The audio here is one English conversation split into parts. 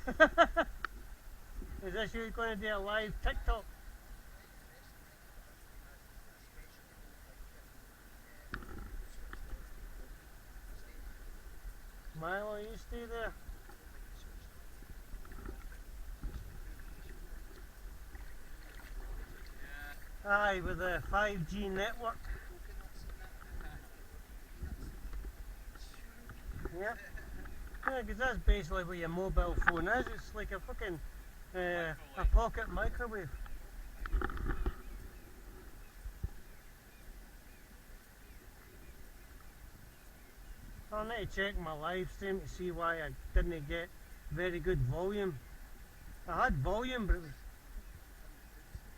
Is this you going to do a live TikTok? Milo, you stay there. Aye, with the 5G network. Yeah. Yeah, because that's basically what your mobile phone is. It's like a fucking a pocket microwave. I'll need to check my live stream to see why I didn't get very good volume. I had volume, but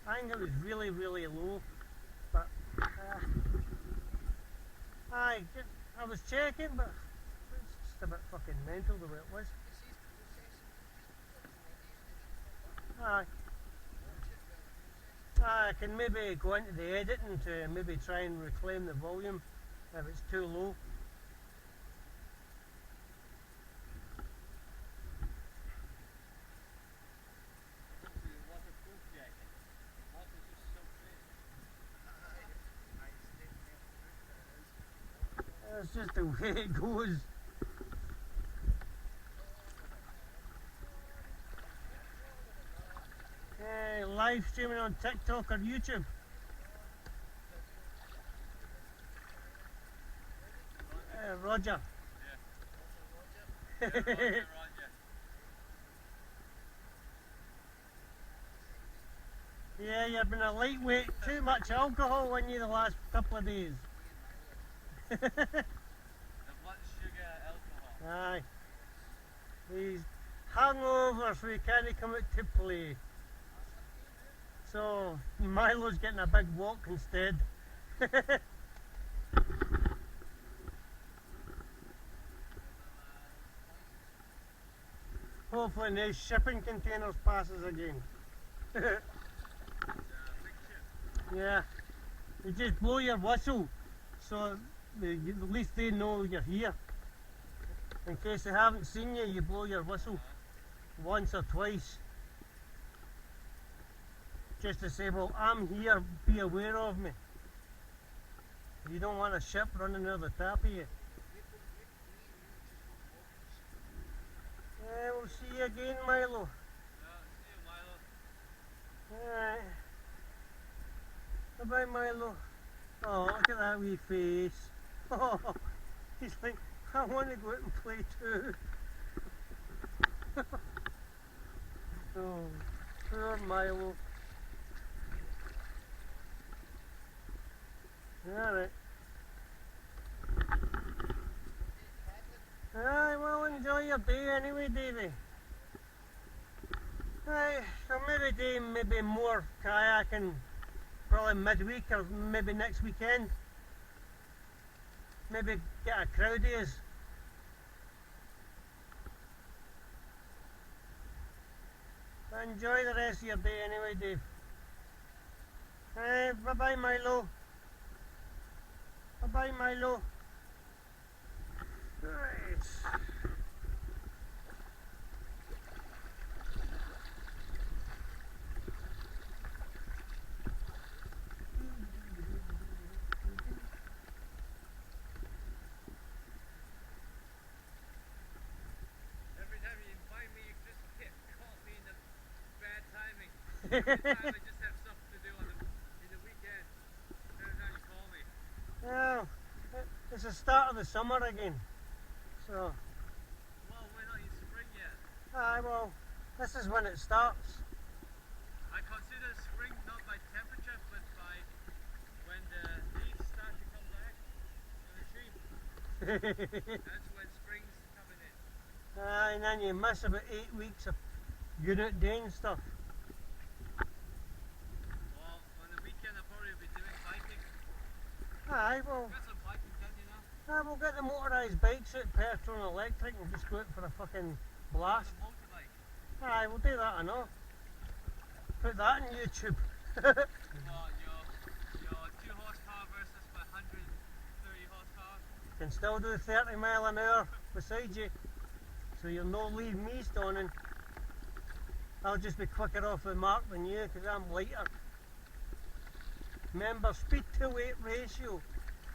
I think it was really, really low. But I was checking, but it's just a bit fucking mental the way it was. Aye. I can maybe go into the editing to maybe try and reclaim the volume if it's too low. It's just the way it goes. Live streaming on TikTok or YouTube. Roger. Yeah. Roger. Yeah, you've been a lightweight, too much alcohol on you the last couple of days. The blood sugar alcohol. Aye. He's hungover, so he can't come out to play. So Milo's getting a big walk instead. Hopefully no shipping containers passes again. Yeah. You just blow your whistle so at least they know you're here. In case they haven't seen you, you blow your whistle once or twice. Just to say, well, I'm here, be aware of me. You don't want a ship running out of the tap of you. Yeah, we'll see you again, Milo. Yeah, see you, Milo. Alright. Bye-bye, Milo. Oh, look at that wee face. Oh, he's like, I want to go out and play too. Oh, poor Milo. Alright. Aye, well, enjoy your day anyway, Davey. Aye, so maybe do maybe more kayaking probably midweek or maybe next weekend. Maybe get a crowd of us. Enjoy the rest of your day anyway, Dave. Aye, bye-bye, Milo. Bye-bye, Milo. Right. Every time you invite me, you just caught me in the bad timing. Every time I just have stuff to do in the weekend. Every time you call me. Well, it's the start of the summer again. So, Well, we're not in spring yet. aye, well, this is when it starts. I consider spring not by temperature, but by when the leaves start to come back on the tree. That's when spring's coming in. Aye, and then you miss about 8 weeks of good out doing stuff. Well, on the weekend I'll probably be doing biking. Aye, well, Got some biking done, you know. we'll get the motorised bikes out, petrol and electric, and just go out for a fucking blast. A motorbike. Aye, we'll do that, I know. Put that on YouTube. Well, your 2 horsepower versus my 130 horsepower. Can still do 30 mile an hour beside you, so you'll no leave me stoning. I'll just be quicker off the mark than you because I'm lighter. Remember, speed to weight ratio.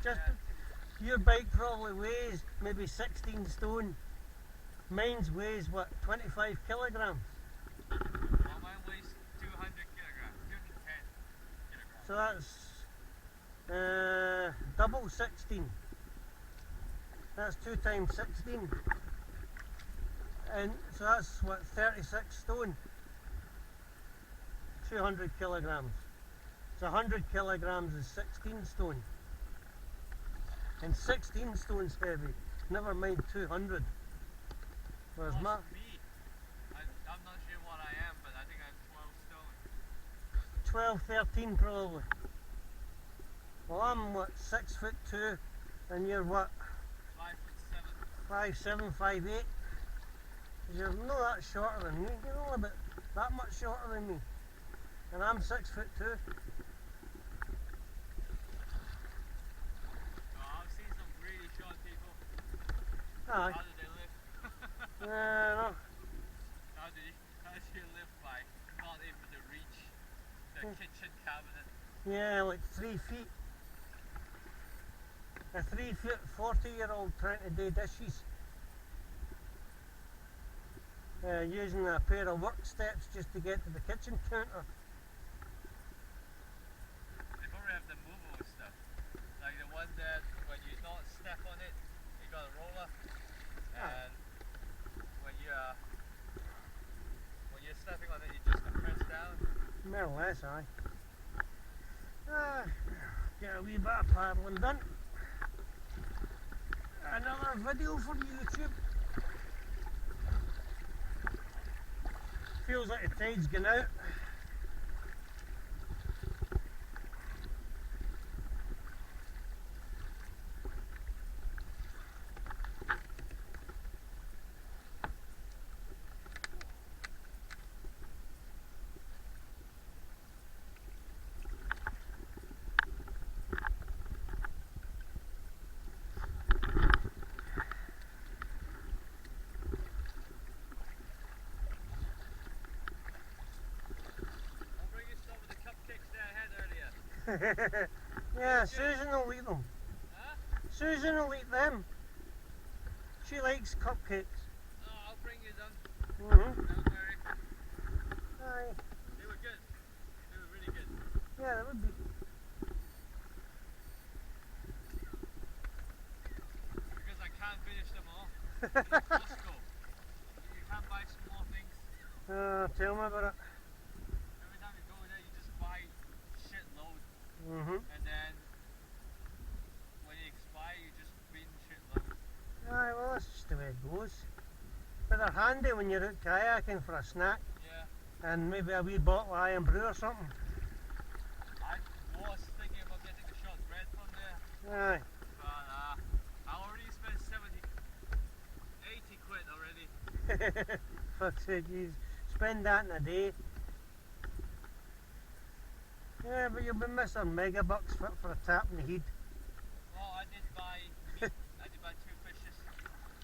Just your bike probably weighs maybe 16 stone. Mine's weighs what, 25 kilograms. Well, mine weighs 200 kilograms, 210 kilograms. So that's double 16. That's 2 times 16. And so that's what, 36 stone. 200 kilograms. So 100 kilograms is 16 stone. And 16 stone's heavy. Never mind 200. Whereas Plus my me, I'm not sure what I am, but I think I'm 12 stone. 12, 13 probably. Well, I'm what, 6'2", and you're what, 5'7". 5'7", 5'8". You're not that shorter than me. You're only about that much shorter than me, and I'm 6'2". Oh, I've seen some really short people. Aye. How do they live? No. How do you live by not able to reach the kitchen cabinet? Yeah, like 3 feet. A 3 foot 40-year-old trying to do dishes. Using a pair of work steps just to get to the kitchen counter. They probably have the movable stuff. Like the one that when you don't step on it, you got a roller. And when you're stepping on it, you just press down. More or less, aye. Get a wee bit of paddling done. Another video for YouTube. Feels like the tide's gone out. Yeah, Susan will eat them. Huh? Susan will eat them. She likes cupcakes. Oh, I'll bring you them. Mm-hmm. Don't worry. Aye. They were good. They were really good. Yeah, that would be. Because I can't finish them all. In Costco, you can't buy small things. Tell me about it. Every time you go there, you just buy shitload. Mm-hmm. And then when you expire, you just bin shitload. Aye, well, that's just the way it goes. But they're handy when you're out kayaking for a snack Yeah. and maybe a wee bottle of iron brew or something. I was thinking about getting a short bread from there. Aye. But I already spent 80 quid already. Fuck's sake, you spend that in a day. Yeah, but you'll be missing megabucks for a tap in the heat. Well, I did buy meat. I did buy 2 fishes.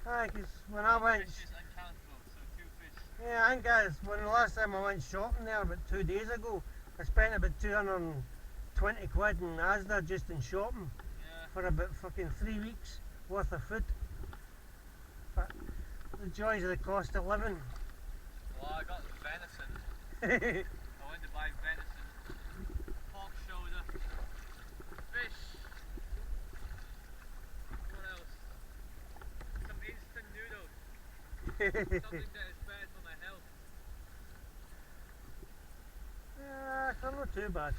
Aye, because when I went... Fish is uncountable, so 2 fish. Yeah, I think when the last time I went shopping there about 2 days ago, I spent about 220 quid in Asda just in shopping Yeah. for about fucking 3 weeks worth of food. But the joys of the cost of living. Well, I got venison. I went to buy venison. Pork shoulder. Fish. What else? Some instant noodles. Something that is bad for my health. They're not too bad.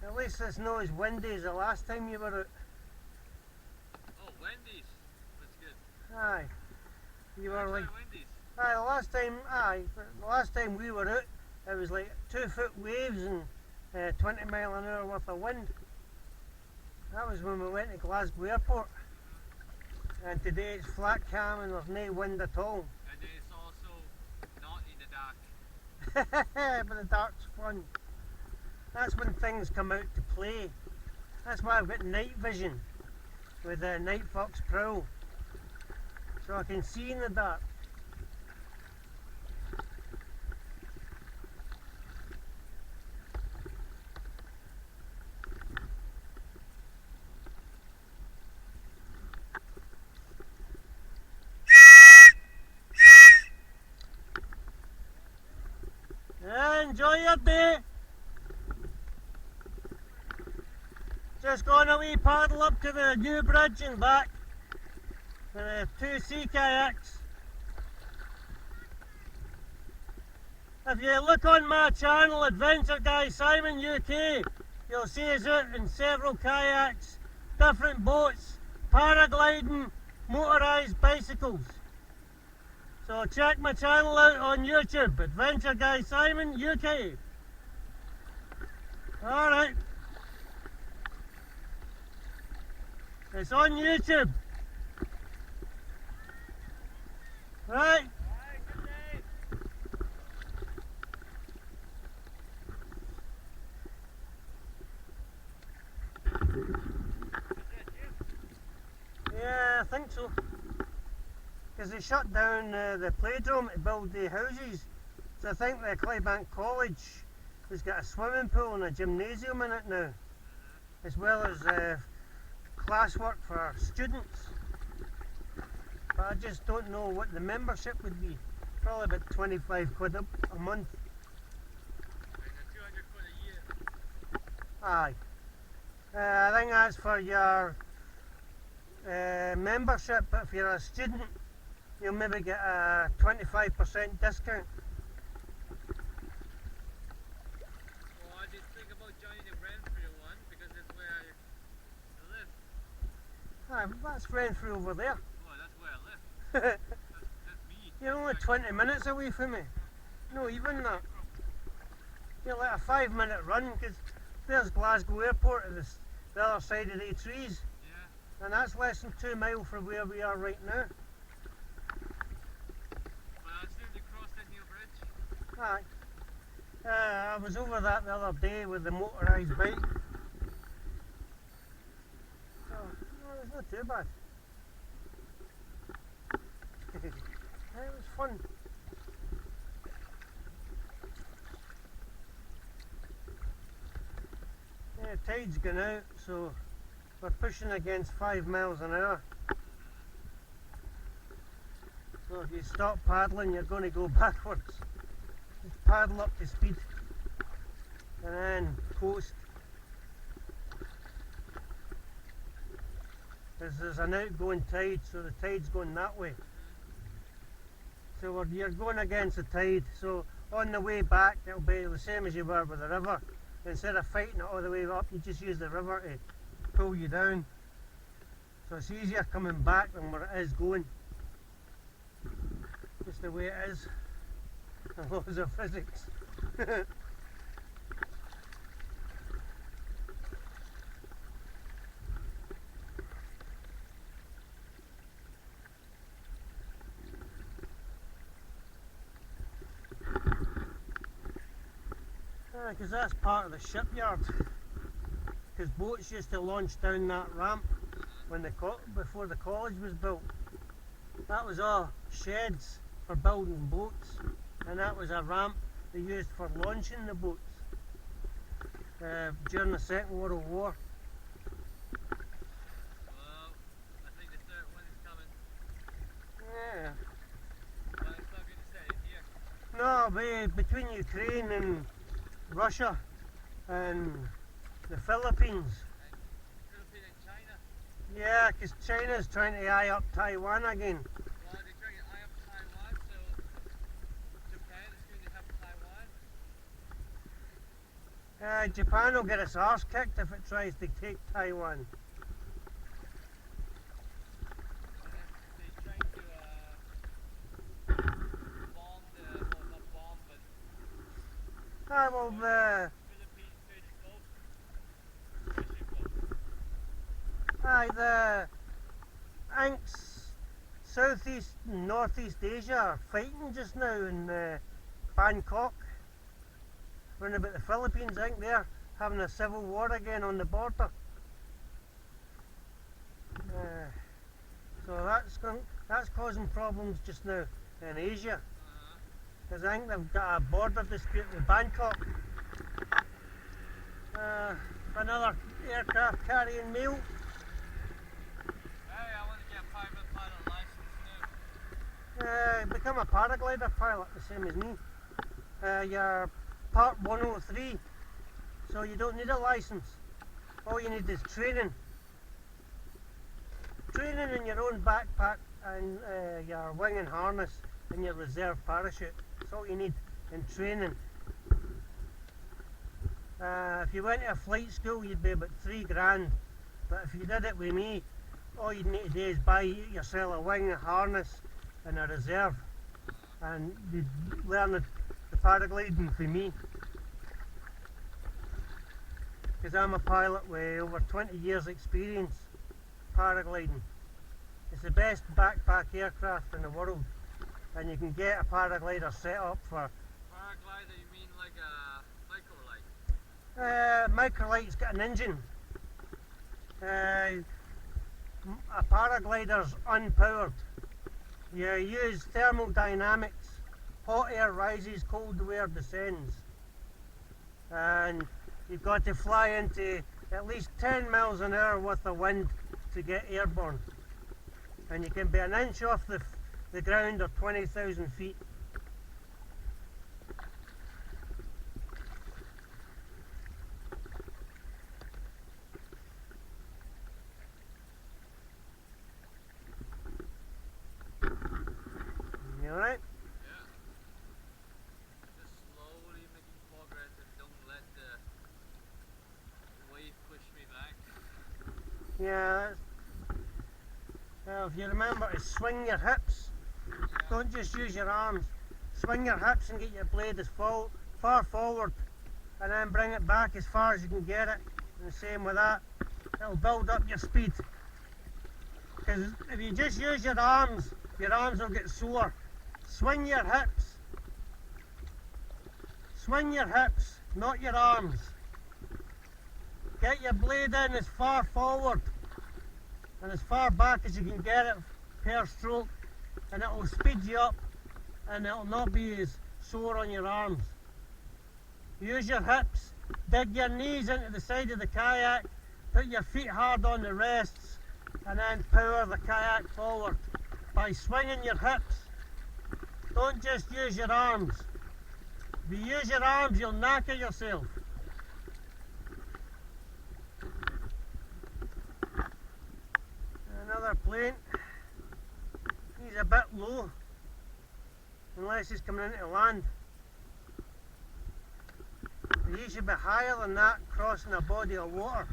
At least it's not as windy as the last time you were out. Oh, Wendy's. That's good. Aye. You were like... Wendy's. Aye, the last time we were out, it was like 2 foot waves and 20 mile an hour worth of wind. That was when we went to Glasgow Airport. And today it's flat calm and there's no wind at all. And then it's also not in the dark. But the dark's fun. That's when things come out to play. That's why I've got night vision with the Night Fox Pro. So I can see in the dark. enjoy your day. Just going a wee paddle up to the new bridge and back for the 2 sea kayaks. If you look on my channel, Adventure Guy Simon UK, you'll see us out in several kayaks, different boats, paragliding, motorised bicycles. So check my channel out on YouTube, Adventure Guy Simon UK. Alright. It's on YouTube. Right. Yeah, I think so. Because they shut down the playdrome to build the houses. So I think the Clyde College has got a swimming pool and a gymnasium in it now. As well as classwork for students. But I just don't know what the membership would be. Probably about 25 quid a month. And 200 quid a year. Aye. I think that's for your membership, but if you're a student, you'll maybe get a 25% discount. Well, I did think about joining the Renfrew one because it's where I live. Aye, that's Renfrew over there. Oh, that's where I live. That's me. You're only 20 minutes away from me. No, even that. You're like a 5-minute run, because there's Glasgow Airport at the other side of the trees. Yeah. And that's less than 2 miles from where we are right now. But I assume they crossed the new bridge. Aye. I was over that the other day with the motorised bike. So, no, it's not too bad. It was fun. Yeah, tide's gone out, so we're pushing against 5 miles an hour. So if you stop paddling, you're going to go backwards. Just paddle up to speed and then coast. Because there's an outgoing tide, so the tide's going that way. So you're going against the tide, so on the way back it'll be the same as you were with the river. Instead of fighting it all the way up, you just use the river to pull you down. So it's easier coming back than where it is going. Just the way it is. The laws of physics. Because that's part of the shipyard. Because boats used to launch down that ramp when before the college was built. That was all sheds for building boats, and that was a ramp they used for launching the boats during the Second World War. Well, I think the third one is coming. Yeah. But it's not going to say it here. No, between Ukraine and Russia and the Philippines. Philippines and China. Yeah, because China's trying to eye up Taiwan again. Well, they're trying to eye up Taiwan, so Japan is going to have Taiwan. Japan will get its arse kicked if it tries to take Taiwan. They're trying to bomb the, well, not bomb, but Well, the Philippines trading boat. Fishing boat. the Anks Southeast and Northeast Asia are fighting just now in Bangkok. Round about the Philippines, I think they're having a civil war again on the border. So that's causing problems just now in Asia. Because I think they've got a border dispute with Bangkok. Another aircraft carrying mail. Hey, I want to get a private pilot license now. Become a paraglider pilot, the same as me. Your Part 103, so you don't need a license. All you need is training. Training in your own backpack and your wing and harness and your reserve parachute. That's all you need in training. If you went to a flight school, you'd be about $3 grand. But if you did it with me, all you'd need to do is buy yourself a wing, a harness and a reserve, and you'd learn the paragliding from me. Because I'm a pilot with over 20 years experience paragliding. It's the best backpack aircraft in the world, and you can get a paraglider set up for... Paraglider, you mean like a microlight? Microlight's got an engine. A paraglider's unpowered. You use thermodynamics. Hot air rises, cold air descends. And you've got to fly into at least 10 miles an hour worth of wind to get airborne. And you can be an inch off the ground or 20,000 feet. You alright? Yeah. Just slowly making progress and don't let the wave push me back. Yeah. Well, if you remember to swing your hips, don't just use your arms. Swing your hips and get your blade as far forward, and then bring it back as far as you can get it. And the same with that. It'll build up your speed. Because if you just use your arms will get sore. Swing your hips. Swing your hips, not your arms. Get your blade in as far forward and as far back as you can get it per stroke, and it will speed you up and it will not be as sore on your arms. Use your hips, dig your knees into the side of the kayak, put your feet hard on the rests, and then power the kayak forward by swinging your hips. Don't just use your arms. If you use your arms, you'll knacker yourself. Another plane. He's a bit low, unless he's coming into land. But he should be higher than that, crossing a body of water.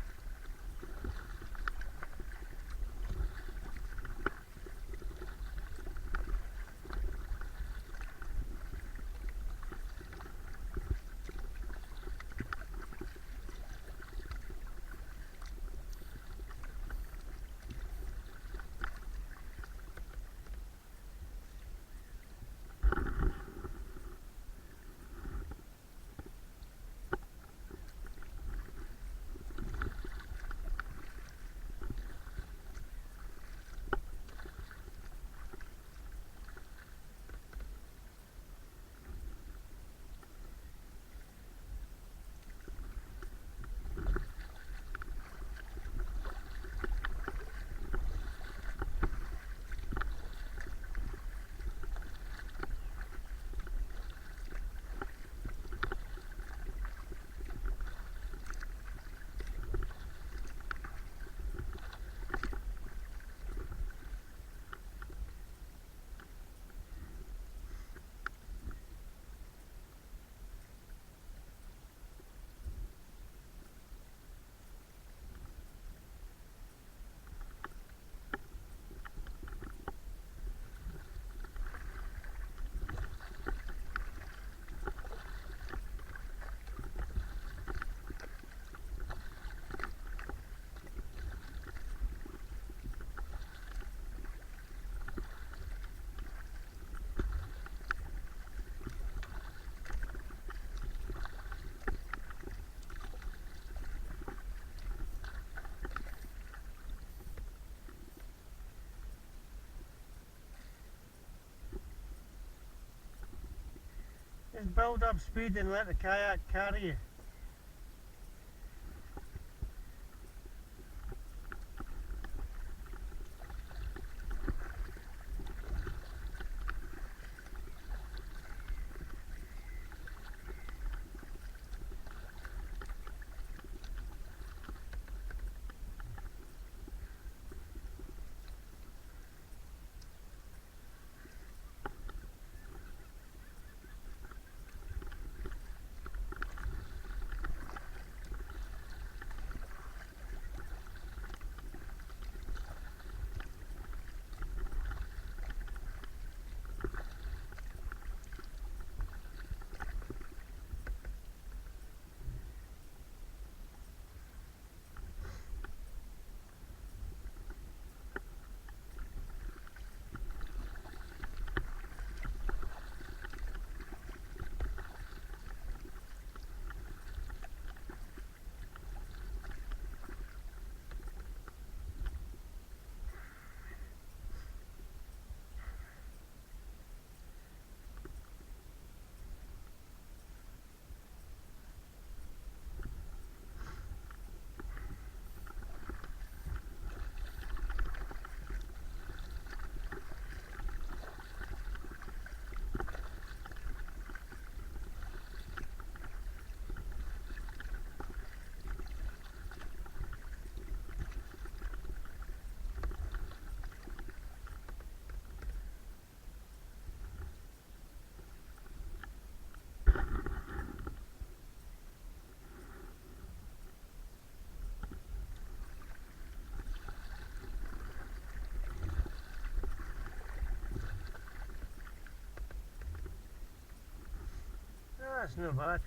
Just build up speed and let the kayak carry you. That's not bad.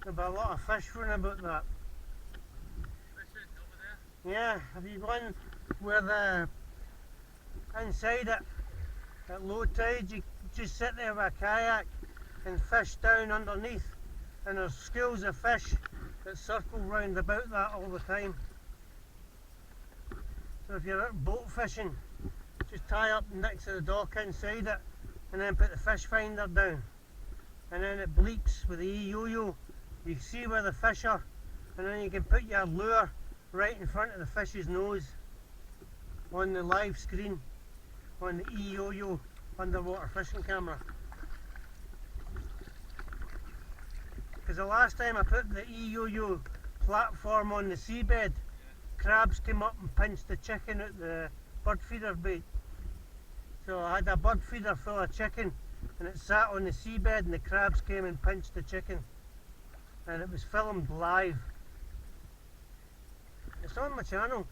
There'll be a lot of fish running about that. Fishing over there. Yeah, have you gone where the inside it at low tide you just sit there with a kayak and fish down underneath, and there's schools of fish that circle round about that all the time. So if you're out boat fishing, just tie up next to the dock inside it and then put the fish finder down, and then it bleeps with the yo-yo. You see where the fish are, and then you can put your lure right in front of the fish's nose on the live screen on the yo-yo underwater fishing camera. Because the last time I put the yo-yo platform on the seabed, crabs came up and pinched the chicken out the bird feeder bait. So I had a bird feeder full of chicken and it sat on the seabed, and the crabs came and pinched the chicken, and it was filmed live. It's on my channel.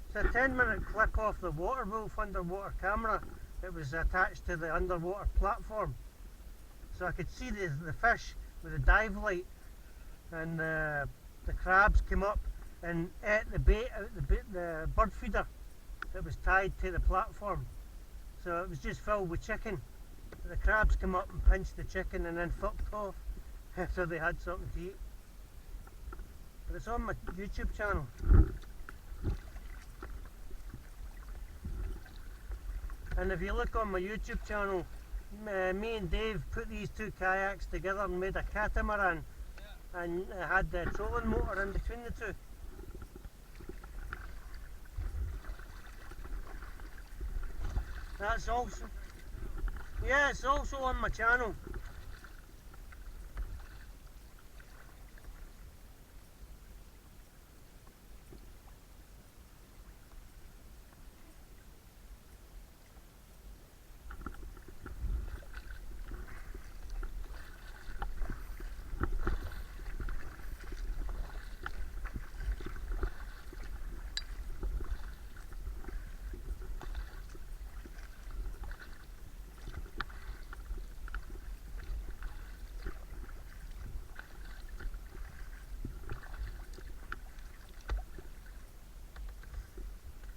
It's a 10-minute clip off the Waterwolf underwater camera that was attached to the underwater platform. So I could see the fish with the dive light, and the crabs came up and ate the bait out the bird feeder that was tied to the platform. So it was just filled with chicken. The crabs came up and pinched the chicken and then fucked off so they had something to eat. But it's on my YouTube channel. And if you look on my YouTube channel, me and Dave put these two kayaks together and made a catamaran, and had the trolling motor in between the two. That's also, yeah, it's also on my channel.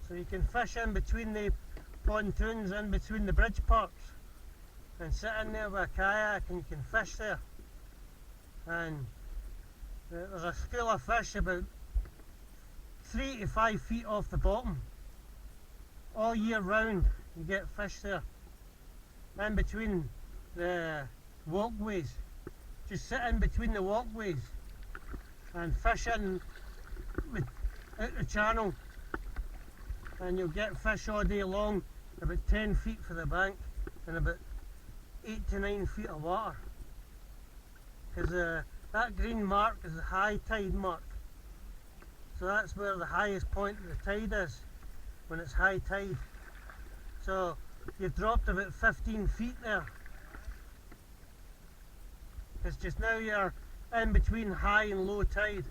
So you can fish in between the pontoons, in between the bridge parks, and sit in there with a kayak and you can fish there. And there's a school of fish about 3 to 5 feet off the bottom. All year round you get fish there. In between the walkways. Just sit in between the walkways and fish in out the channel. And you'll get fish all day long, about 10 feet for the bank and about 8 to 9 feet of water. Because that green mark is the high tide mark. So that's where the highest point of the tide is, when it's high tide. So you've dropped about 15 feet there. Because just now you're in between high and low tide.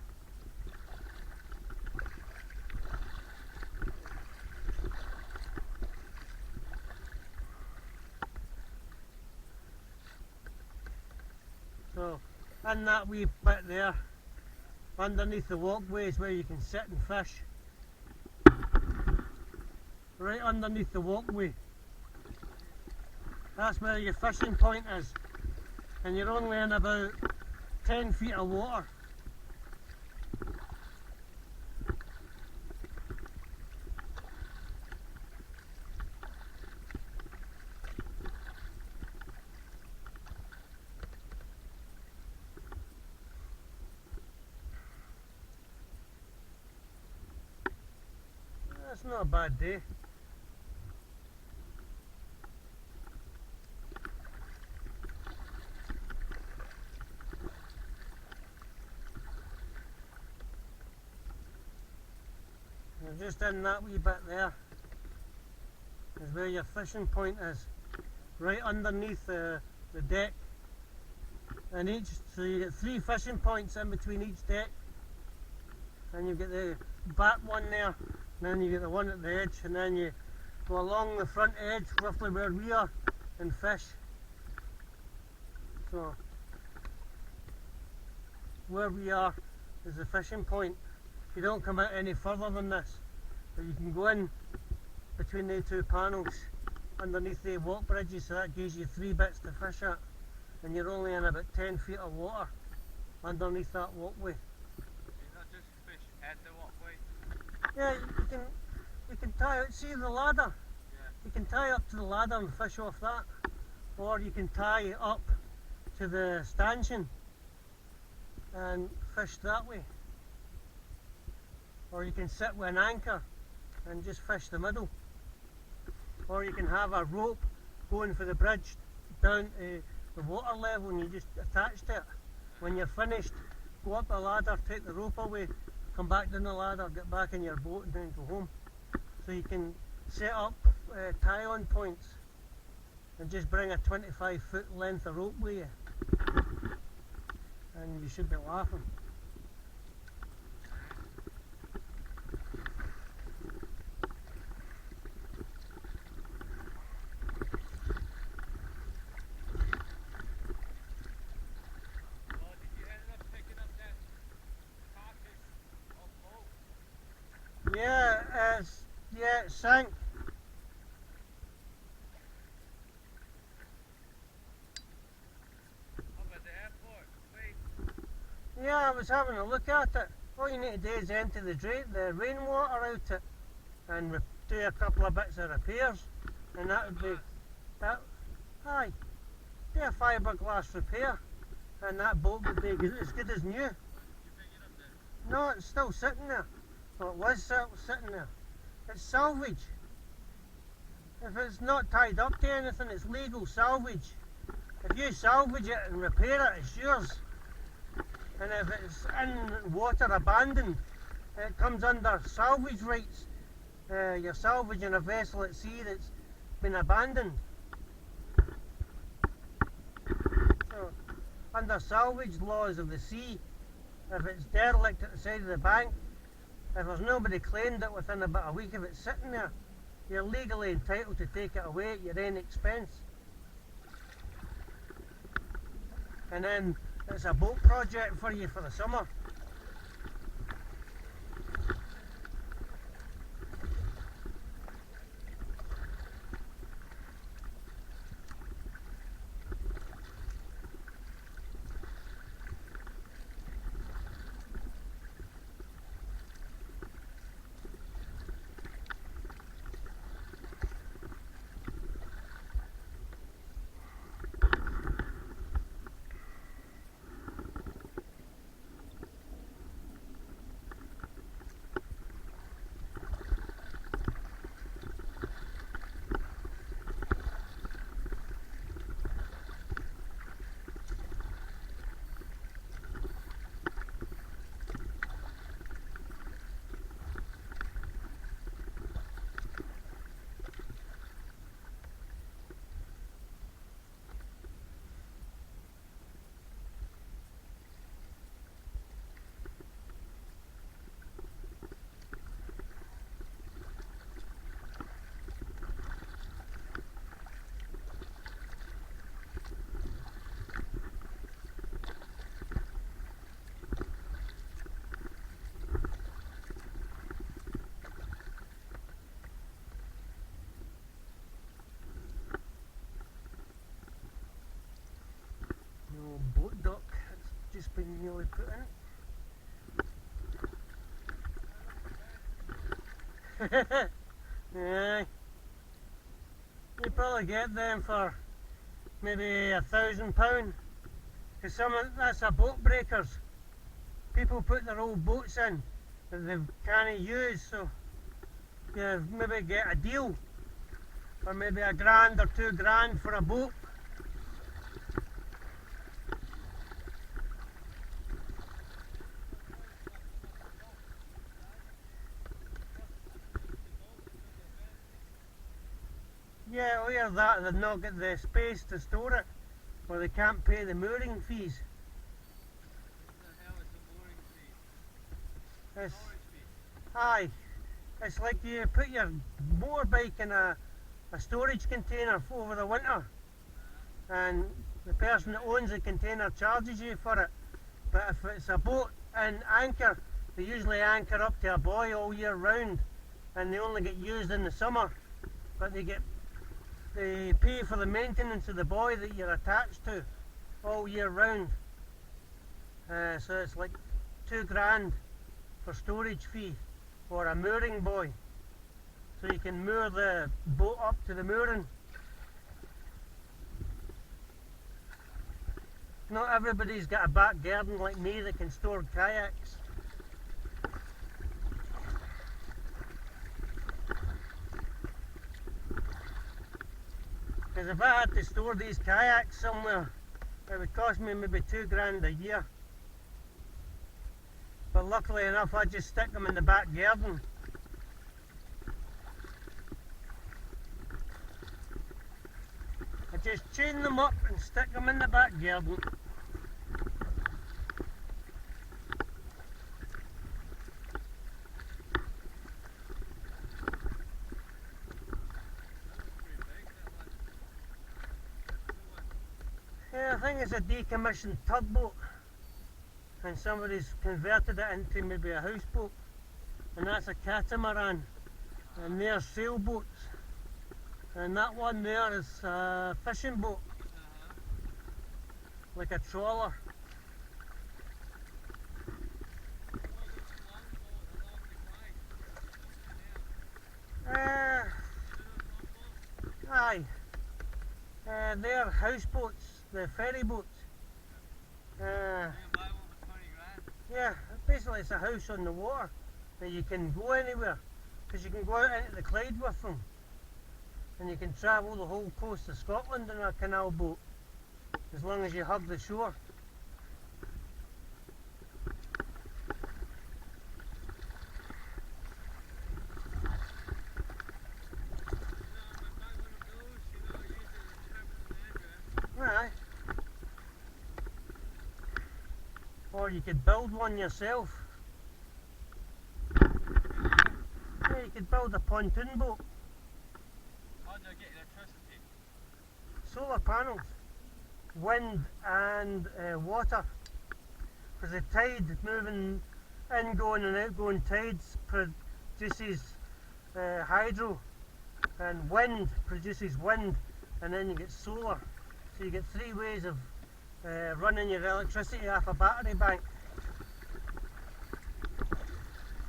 So, in that wee bit there, underneath the walkways where you can sit and fish, right underneath the walkway, that's where your fishing point is, and you're only in about 10 feet of water. That's not a bad day. You're just in that wee bit there is where your fishing point is, right underneath the deck. And so you get 3 fishing points in between each deck, and you get the back one there. And then you get the one at the edge, and then you go along the front edge, roughly where we are, and fish. So where we are is the fishing point. You don't come out any further than this, but you can go in between the two panels underneath the walk bridges, so that gives you 3 bits to fish at, and you're only in about 10 feet of water underneath that walkway. You're not just fish at the walkway? Yeah, you can tie out, see the ladder? Yeah. You can tie up to the ladder and fish off that, or you can tie up to the stanchion and fish that way, or you can sit with an anchor and just fish the middle, or you can have a rope going for the bridge down to the water level and you just attach to it. When you're finished, go up the ladder, take the rope away, come back down the ladder, get back in your boat and then go home. So you can set up tie-on points and just bring a 25-foot length of rope with you, and you should be laughing. Oh, did you end up picking up that carcass of boat? Yeah, it sank. Up at the airport? Wait. Yeah, I was having a look at it. All you need to do is empty the rainwater out it and do a couple of bits of repairs, and that would be that. Aye, do a fiberglass repair, and that boat would be as good as new. Did you pick it up then? No, it's still sitting there. Well, it was sitting there. It's salvage. If it's not tied up to anything, it's legal salvage. If you salvage it and repair it, it's yours. And if it's in water abandoned, it comes under salvage rights. You're salvaging a vessel at sea that's been abandoned. So, under salvage laws of the sea, if it's derelict at the side of the bank, if there's nobody claimed it within about a week of it sitting there, you're legally entitled to take it away at your own expense. And then it's a boat project for you for the summer. Boat dock, it's just been newly put in. Yeah, you probably get them for maybe £1,000, because that's a boat breakers. People put their old boats in that they can't use, so you maybe get a deal for maybe £1,000 or £2,000 for a boat. Yeah, or that they've not got the space to store it, or they can't pay the mooring fees. What the hell is the mooring fee? It's, Storage fee? aye, It's like you put your motorbike in a storage container over the winter, and the person that owns the container charges you for it. But if it's a boat and anchor, they usually anchor up to a buoy all year round, and they only get used in the summer. But they pay for the maintenance of the buoy that you're attached to all year round. So it's like £2 for storage fee or a mooring buoy, so you can moor the boat up to the mooring. Not everybody's got a back garden like me that can store kayaks. Because if I had to store these kayaks somewhere, it would cost me maybe £2 a year. But luckily enough, I just stick them in the back garden. I just chain them up and stick them in the back garden. Yeah, I think it's a decommissioned tugboat, and somebody's converted it into maybe a houseboat, and that's a catamaran, and they're sailboats, and that one there is a fishing boat, like a trawler. Aye, they're houseboats, the ferry boats. Yeah, basically it's a house on the water that you can go anywhere, because you can go out into the Clyde with them, and you can travel the whole coast of Scotland in a canal boat, as long as you hug the shore. Aye. Or you could build one yourself. Yeah, you could build a pontoon boat. How do I get electricity? Solar panels, wind and water. Because the tide moving, ingoing and outgoing tides produces hydro, and wind produces wind, and then you get solar. So you get 3 ways of running your electricity off a battery bank.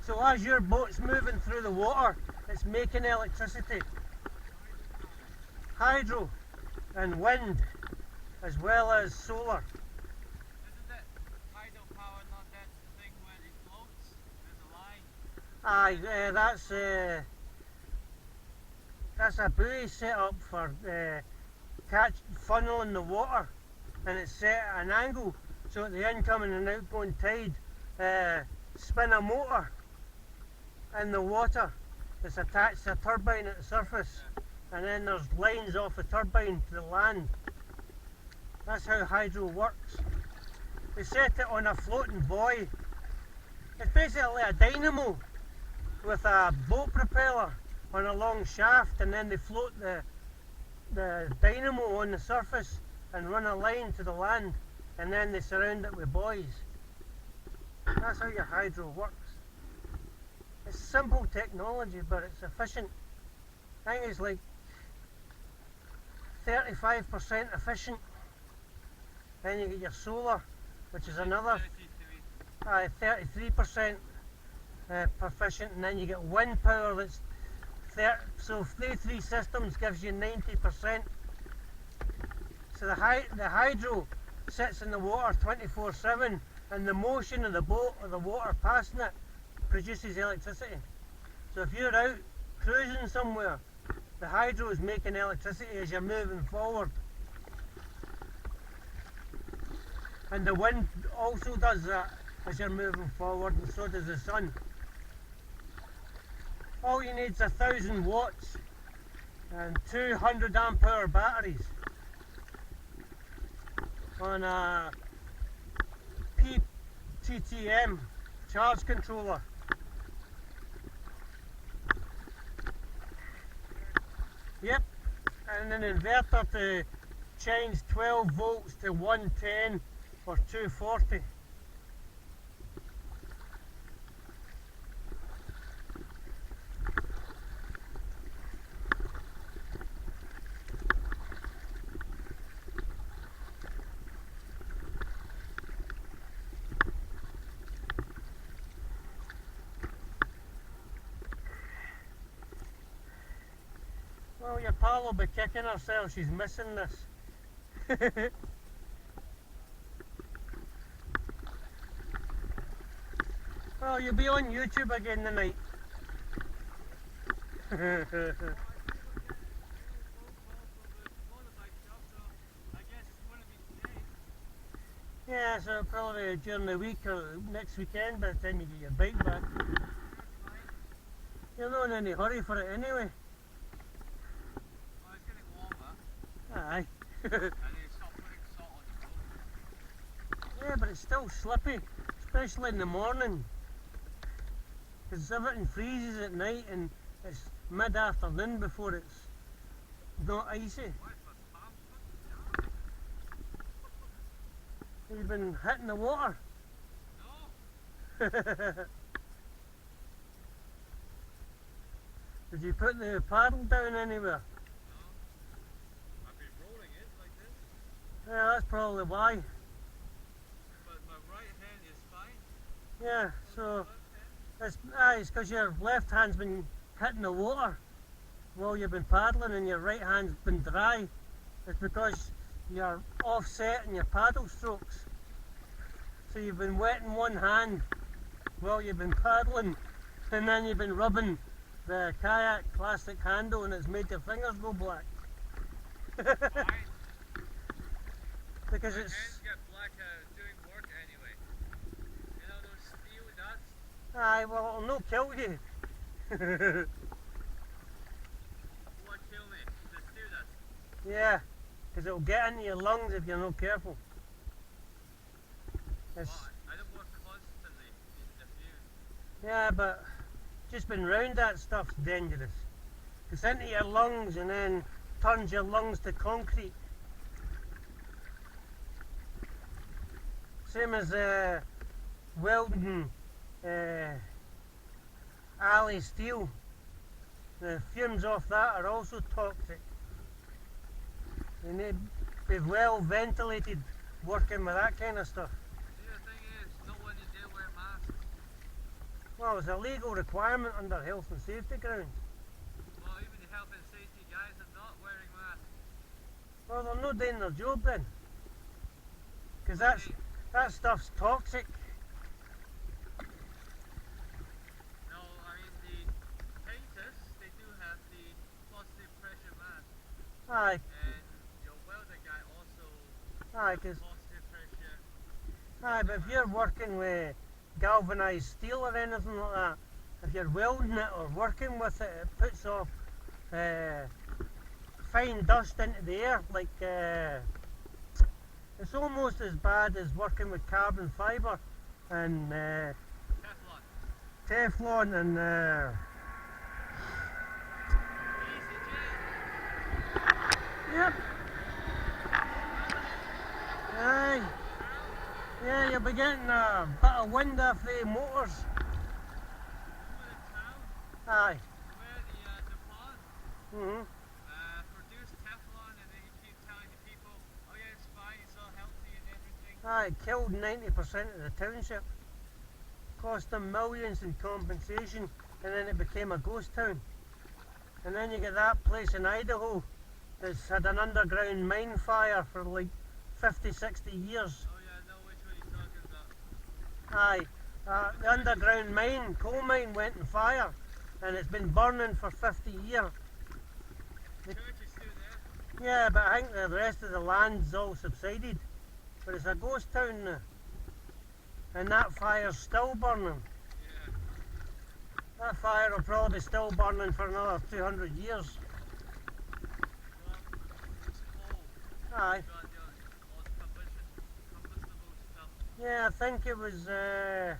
So as your boat's moving through the water, it's making electricity. Hydro and wind, as well as solar. Isn't it hydropower not that thing where it floats? There's a line. Aye, that's a buoy set up for funneling the water, and it's set at an angle so that the incoming and outgoing tide spin a motor in the water that's attached to a turbine at the surface, and then there's lines off the turbine to the land. That's how hydro works. They set it on a floating buoy. It's basically a dynamo with a boat propeller on a long shaft, and then they float the dynamo on the surface and run a line to the land, and then they surround it with buoys. That's how your hydro works. It's simple technology, but it's efficient. I think it's like 35% efficient. Then you get your solar, which is another 33% proficient, and then you get wind power that's 30. So the 3 systems gives you 90%. So the hydro sits in the water 24/7, and the motion of the boat or the water passing it produces electricity. So if you're out cruising somewhere, the hydro is making electricity as you're moving forward. And the wind also does that as you're moving forward, and so does the sun. All you need is 1,000 watts and 200 amp hour batteries on a PTTM charge controller. Yep, and an inverter to change 12 volts to 110 or 240. Well, your pal will be kicking herself, she's missing this. Well, you'll be on YouTube again tonight. Yeah, so probably during the week or next weekend by the time you get your bike back. You're not in any hurry for it anyway. Well, it's getting warmer. Aye. I need to stop putting salt on the boat. Yeah, but it's still slippy, especially in the morning. Because everything freezes at night and it's mid-afternoon before it's not icy. Why is my palm You've been hitting the water. No. Did you put the paddle down anywhere? No. I've been rolling it like this. Yeah, that's probably why. But my right hand is fine. Yeah, so Left hand? it's because your left hand's been hitting the water while you've been paddling and your right hand's been dry. It's because you're offset in your paddle strokes. So you've been wetting one hand while you've been paddling, and then you've been rubbing the kayak plastic handle and it's made your fingers go black. Why? Because My it's... hands get black doing work anyway. You know those steel nuts? Aye, well, it'll no kill you. What kill me? The steel nuts. Yeah, because it'll get into your lungs if you're not careful. It's, Well, I don't work constantly in the field. yeah, but just being round that stuff's dangerous. It's into your lungs and then turns your lungs to concrete. Same as welding alley steel. The fumes off that are also toxic. You need to be well ventilated working with that kind of stuff. See, the thing is, no one is there wear masks. Well, it's a legal requirement under health and safety grounds. Well, even the health and safety guys are not wearing masks. Well, they're not doing their job then. Because that stuff's toxic. No, I mean the painters, they do have the positive pressure mask. Aye, And your welder guy also aye, has 'cause positive pressure. aye, but if you're working with galvanised steel or anything like that, if you're welding it or working with it, it puts off fine dust into the air. Like it's almost as bad as working with carbon fibre and Teflon. Teflon and Easy, yep. Aye. Yeah, you'll be getting a bit of wind off the motors. Over the town Aye. where the DuPont produce Teflon, and then you keep telling the people, oh yeah, it's fine, it's all healthy and everything. Aye, it killed 90% of the township. Cost them millions in compensation, and then it became a ghost town. And then you get that place in Idaho that's had an underground mine fire for like 50, 60 years. Oh yeah, I know which one you're talking about. Aye, the underground mine, coal mine went on fire, and it's been burning for 50 years. The church is still there. Yeah, but I think the rest of the land's all subsided. But it's a ghost town now. And that fire's still burning. Yeah. That fire will probably be still burning for another 200 years. Well, it's coal. Aye. Got all the combustible stuff. Yeah, I think it was a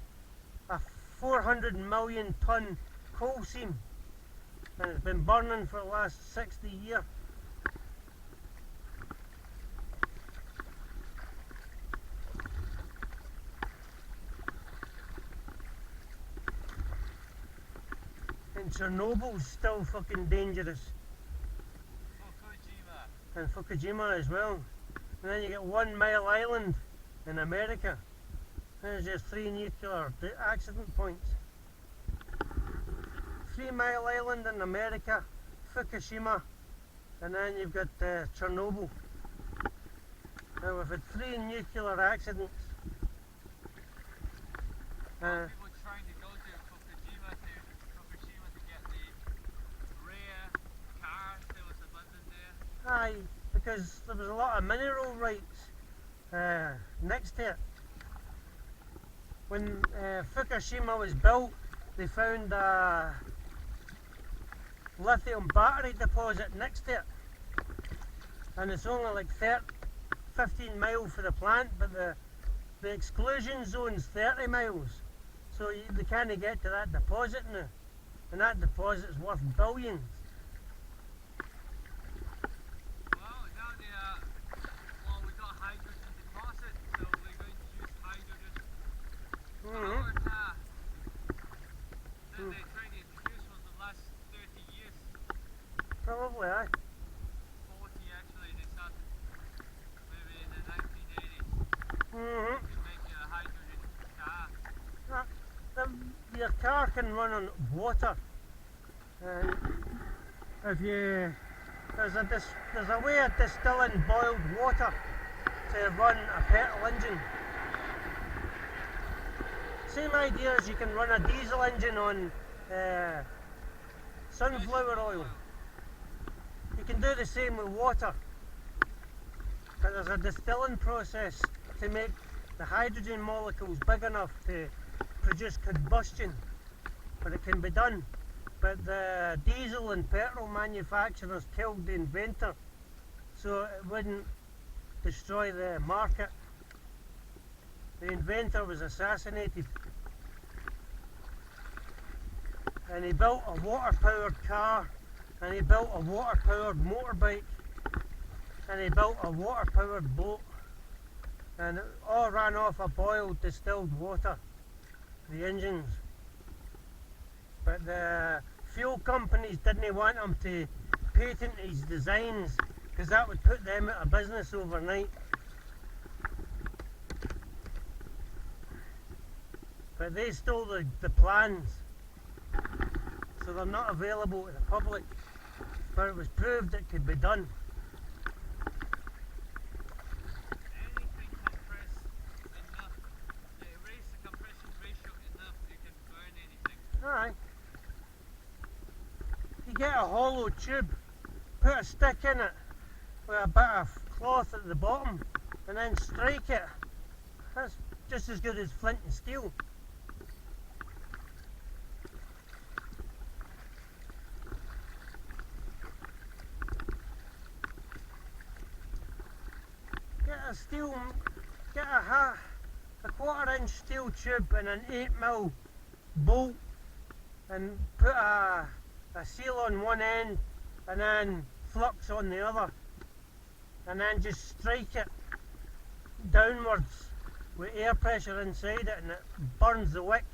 400 million ton coal seam. and it's been burning for the last 60 years. And Chernobyl's still fucking dangerous. Fukushima. And Fukushima as well. And then you get 1 Mile Island in America. There's just 3 nuclear accident points. 3 Mile Island in America, Fukushima, and then you've got Chernobyl. Now we've had 3 nuclear accidents. People trying to go to Fukushima to get the rare car that was abundant there. Aye, because there was a lot of mineral rights next to it. When Fukushima was built, they found a lithium battery deposit next to it, and it's only like 15 miles for the plant, but the exclusion zone's 30 miles, so they can't get to that deposit now, and that deposit's worth billions. Well, now we got hydrogen deposit, so we're going to use hydrogen power car that they're trying to introduce for the last 30 years. Probably, aye. 40 actually, they started maybe in the 1980s. To make a hydrogen car. Your car can run on water, and if you there's a way of distilling boiled water to run a petrol engine. Same idea as you can run a diesel engine on sunflower oil. You can do the same with water, but there's a distilling process to make the hydrogen molecules big enough to produce combustion, but it can be done. But the diesel and petrol manufacturers killed the inventor, so it wouldn't destroy the market. The inventor was assassinated, and he built a water-powered car, and he built a water-powered motorbike, and he built a water-powered boat, and it all ran off of boiled distilled water, the engines. But the fuel companies didn't want him to patent his designs, because that would put them out of business overnight. But they stole the plans, so they're not available to the public, but it was proved it could be done. Anything compressed enough, they raise the compression ratio enough, you can burn anything. Aye. You get a hollow tube, put a stick in it with a bit of cloth at the bottom, and then strike it. That's just as good as flint and steel. Get a quarter-inch steel tube and an 8mm bolt, and put a seal on one end and then flux on the other, and then just strike it downwards with air pressure inside it, and it burns the wick.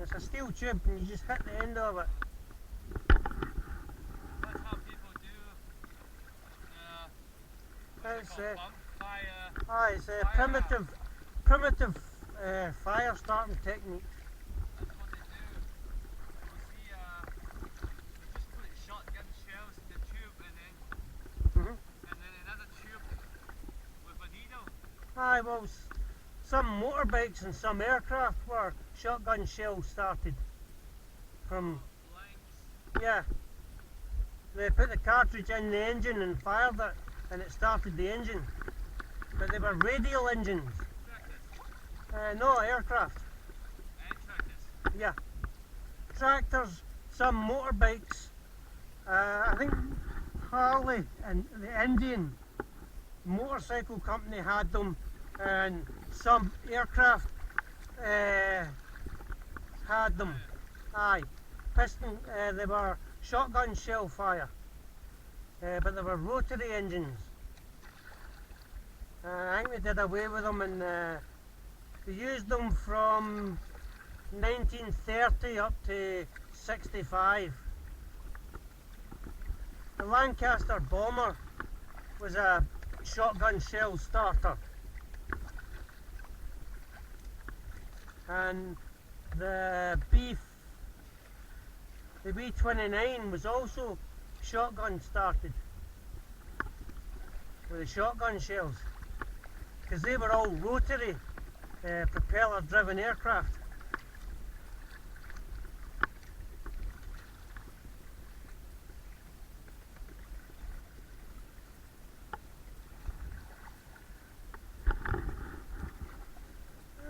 It's a steel tube and you just hit the end of it. That's how people do It's bonfire. It's a primitive fire starting technique. That's what they do. You see, they just put shotgun shells in the tube and then another tube with a needle. Aye, well, some motorbikes and some aircraft were shotgun shells started from. Blanks. Yeah, they put the cartridge in the engine and fired it, and it started the engine. But they were radial engines. Tractors. No, aircraft. And tractors. Yeah. Tractors, some motorbikes. I think Harley and the Indian motorcycle company had them, and some aircraft had them. Aye. piston, they were shotgun shell fire, but they were rotary engines. I think they did away with them, and they used them from 1930 up to 65. The Lancaster bomber was a shotgun shell starter, and the B-29 was also shotgun started with the shotgun shells, because they were all rotary propeller driven aircraft.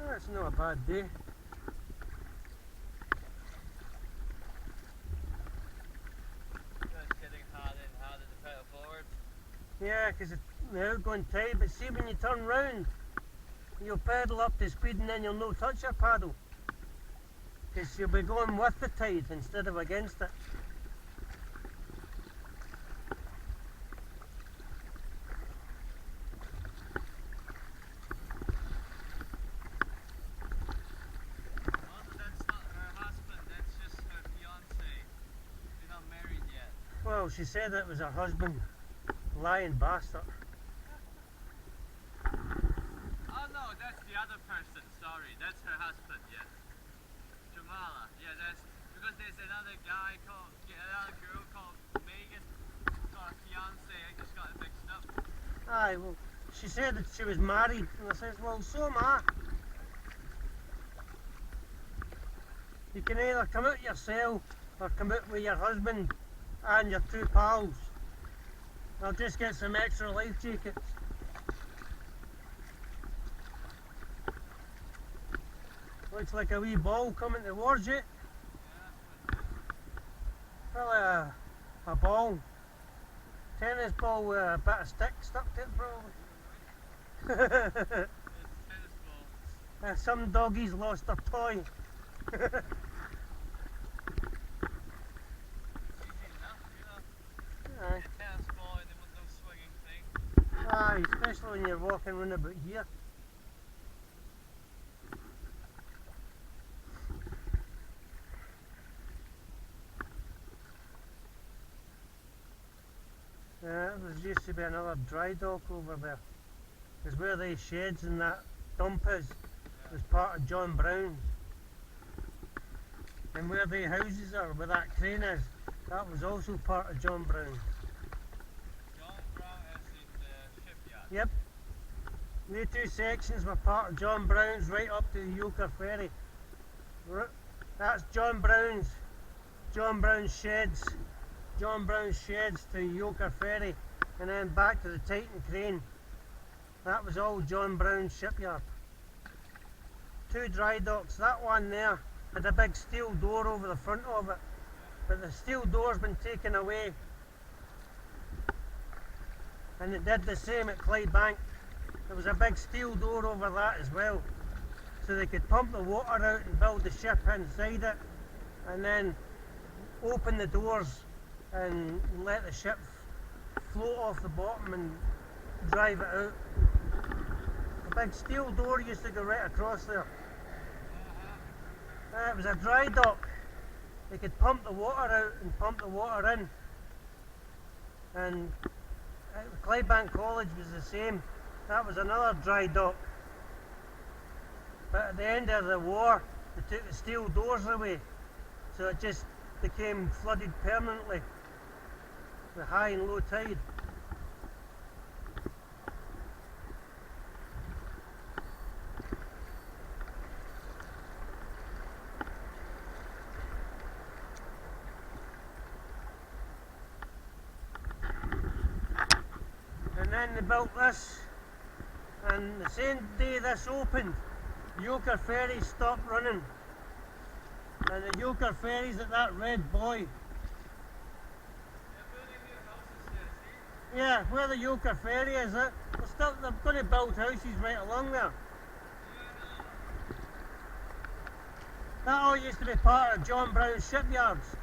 That's not a bad day. Just getting harder and harder to pedal forward. Yeah, because the outgoing tide, but see when you turn round, you'll pedal up to speed and then you'll no touch your paddle. Because you'll be going with the tide instead of against it. Also, that's not her husband, that's just her fiance. They're not married yet. Well, she said it was her husband. Lying bastard. Oh no, that's the other person, sorry. That's her husband, yes. Jamala. Yeah, that's because there's another girl called Megan. Got a fiance, I just got it mixed up. Aye, well, she said that she was married, and I says, well, so am I. You can either come out yourself or come out with your husband and your two pals. I'll just get some extra life jackets. Looks like a wee ball coming towards you. Yeah, Probably a ball. Tennis ball with a bit of stick stuck to it, probably. it's a tennis ball. Some doggies lost their toy. It's easy enough, you know. Aye. Tennis ball and then with no swinging thing. Aye, especially when you're walking around about here. There used to be another dry dock over there. Because where the sheds and that dump is was part of John Brown's. And where the houses are, where that crane is, that was also part of John Brown's. John Brown as in the shipyard. Yep. The two sections were part of John Brown's right up to the Euchre Ferry. That's John Brown's sheds. John Brown's sheds to Euchre Ferry, and then back to the Titan crane. That was all John Brown's shipyard. Two dry docks. That one there had a big steel door over the front of it, but the steel door's been taken away. And it did the same at Clyde Bank. There was a big steel door over that as well, so they could pump the water out and build the ship inside it, and then open the doors and let the ship float off the bottom and drive it out. The big steel door used to go right across there. It was a dry dock. They could pump the water out and pump the water in. And Clydebank College was the same. That was another dry dock. But at the end of the war, they took the steel doors away, so it just became flooded permanently with high and low tide. And then they built this, and the same day this opened, Euchre Ferry stopped running. And the Euchre Ferry's at that red buoy. Yeah, where the Euchre Ferry is, they're going to build houses right along there. That all used to be part of John Brown's shipyards.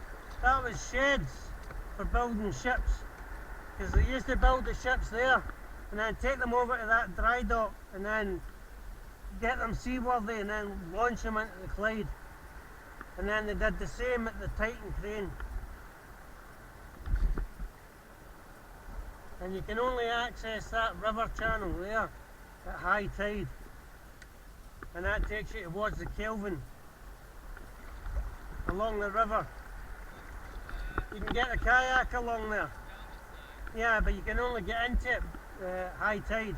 That was sheds for building ships. Because they used to build the ships there and then take them over to that dry dock and then get them seaworthy and then launch them into the Clyde. And then they did the same at the Titan crane. And you can only access that river channel there at high tide. And that takes you towards the Kelvin along the river. You can get a kayak along there. Yeah, but you can only get into it high tide.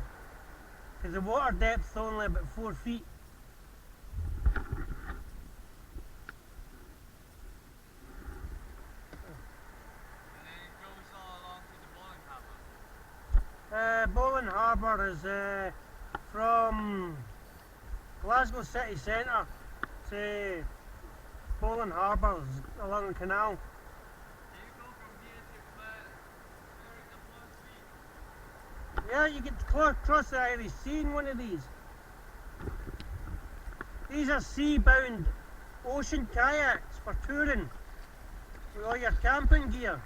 Because the water depth's only about 4 feet. Bowling Harbour is from Glasgow city centre to Bowling Harbour along the canal. Yeah, you get to cross the Irish Sea in one of these. These are sea-bound ocean kayaks for touring with all your camping gear.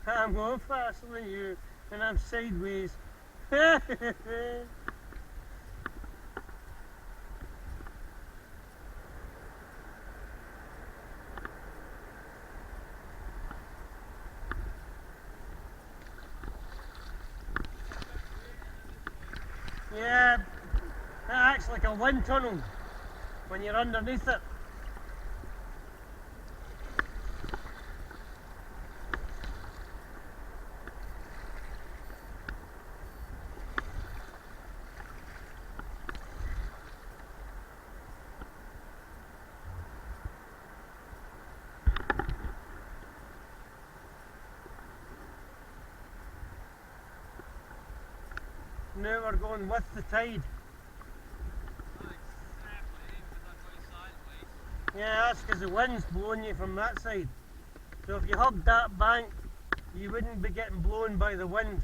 I'm going faster than you, and I'm sideways. Yeah, that acts like a wind tunnel when you're underneath it. Now we're going with the tide. Yeah, that's because the wind's blowing you from that side. So if you hugged that bank, you wouldn't be getting blown by the wind.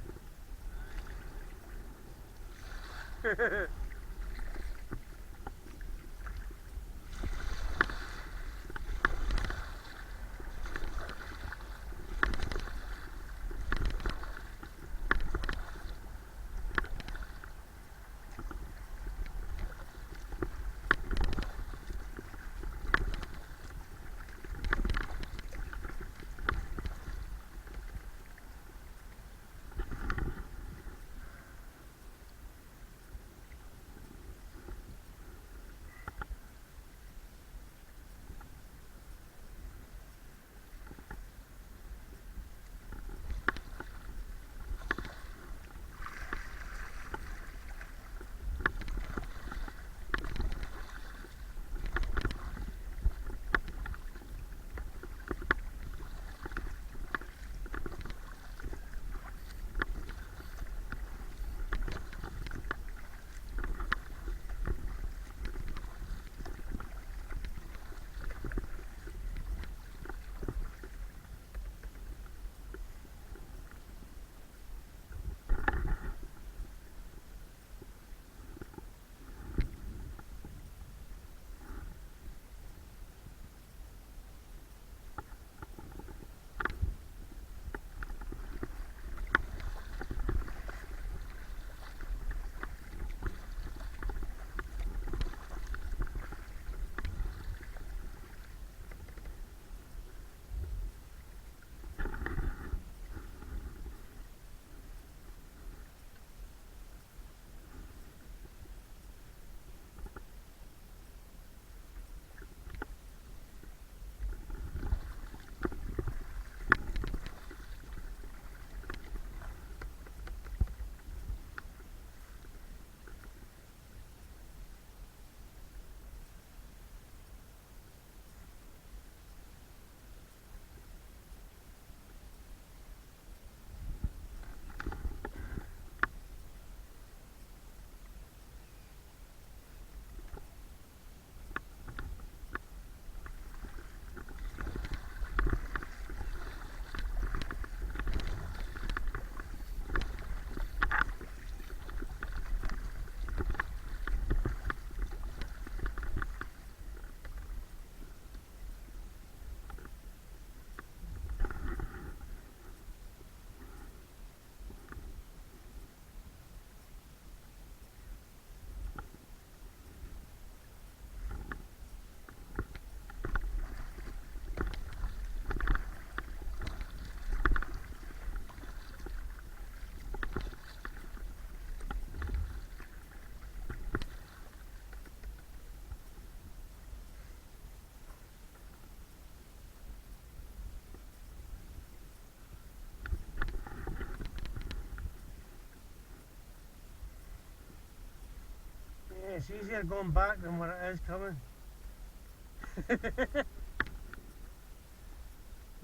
it's easier going back than what it is coming.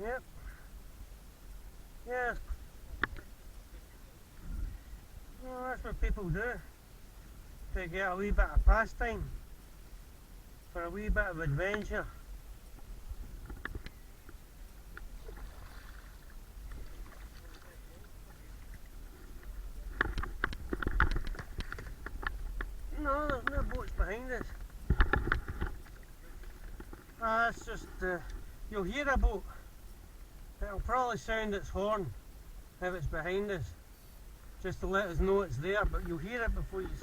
Yep. Yes. Well, that's what people do to get a wee bit of pastime, for a wee bit of adventure. No, there's no boats behind us. That's just, you'll hear a boat. It'll probably sound its horn if it's behind us, just to let us know it's there, but you'll hear it before you